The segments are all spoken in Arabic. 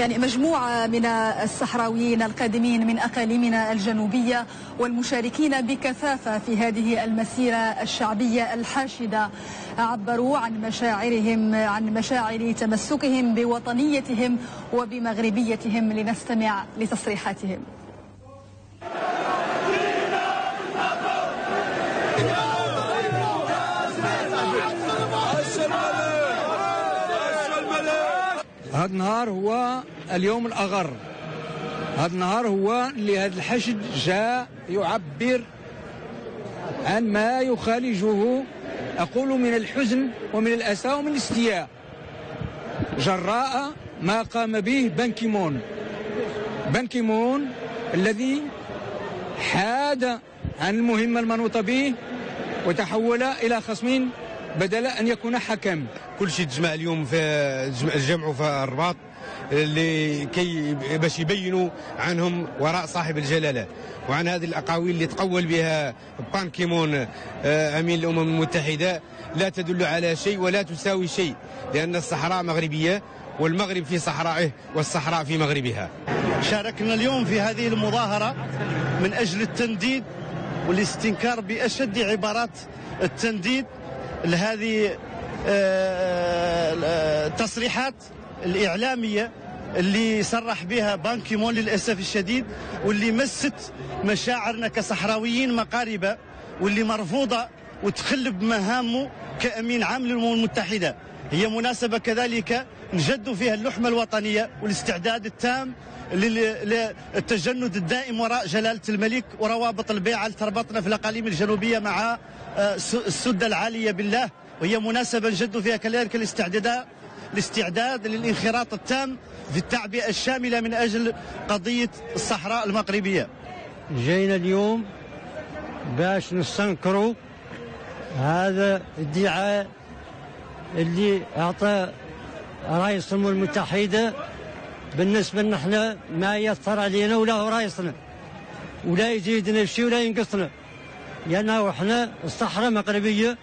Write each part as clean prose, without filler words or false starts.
يعني مجموعة من الصحراويين القادمين من أقاليمنا الجنوبية والمشاركين بكثافة في هذه المسيرة الشعبية الحاشدة عبروا عن مشاعرهم، عن مشاعر تمسكهم بوطنيتهم وبمغربيتهم. لنستمع لتصريحاتهم. هذا النهار هو اليوم الأغر، هذا النهار هو اللي هذا الحشد جاء يعبر عن ما يخالجه أقول من الحزن ومن الأسى ومن الاستياء جراء ما قام به بان كيمون الذي حاد عن المهمة المنوطة به وتحول إلى خصم بدل أن يكون حكم. كل شيء تجمع اليوم في الجمع في الرباط باش يبينوا عنهم وراء صاحب الجلالة وعن هذه الأقاويل اللي تقول بها بان كيمون أمين الأمم المتحدة لا تدل على شيء ولا تساوي شيء، لأن الصحراء مغربية والمغرب في صحرائه والصحراء في مغربها. شاركنا اليوم في هذه المظاهرة من أجل التنديد والاستنكار بأشد عبارات التنديد لهذه التصريحات الإعلامية اللي صرح بها بان كيمون للأسف الشديد، واللي مست مشاعرنا كصحراويين مغاربة، واللي مرفوضة وتخلب مهامه كأمين عام للأمم المتحدة. هي مناسبة كذلك نجد فيها اللحمة الوطنية والاستعداد التام للتجند الدائم وراء جلالة الملك وروابط البيعة اللي تربطنا في الأقاليم الجنوبية مع السدة العالية بالله. وهي مناسبة نجد فيها كذلك الاستعداد للانخراط التام في التعبئة الشاملة من أجل قضية الصحراء المغربية. جينا اليوم باش نستنكروا هذا الادعاء اللي أعطى رئيس الأمم المتحدة بالنسبة لنا ما يأثر علينا ولا هو رئيسنا ولا يزيدنا شيء ولا ينقصنا، لأنه احنا الصحراء مغربية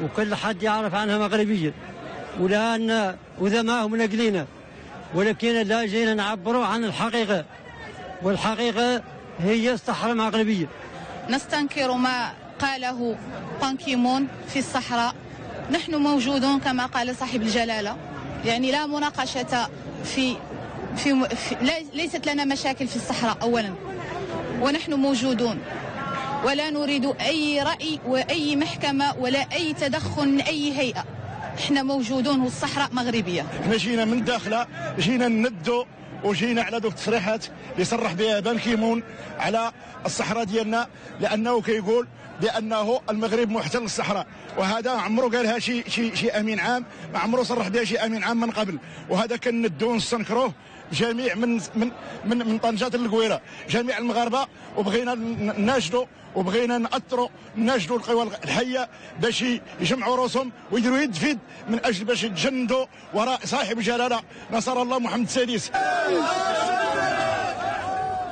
وكل حد يعرف عنها مغربية، ولأن وذا ما هم نقلينا، ولكن لا جينا نعبروا عن الحقيقة، والحقيقة هي الصحراء المغربية. نستنكر ما قاله بان كيمون في الصحراء. نحن موجودون كما قال صاحب الجلالة، يعني لا مناقشة في ليست لنا مشاكل في الصحراء أولا، ونحن موجودون ولا نريد أي رأي وأي محكمة ولا أي تدخل من أي هيئة. احنا موجودون والصحراء مغربية. احنا جينا من داخله، جينا ندو وجينا على دوك التصريحات اللي صرح بها بان كيمون على الصحراء ديالنا، لأنه كيقول بأنه المغرب محتل الصحراء، وهذا عمره قالها شي أمين عام، ما عمره صرح بها شي أمين عام من قبل. وهذا كندو نستنكروه جميع من طنجة للقويرة، جميع المغاربة، وبغينا نناشدوا وبغينا نأثروا نناشدوا القوى الحية باش يجمعوا راسهم ويديروا يد في يد من أجل باش يتجندوا وراء صاحب الجلالة نصر الله محمد السادس.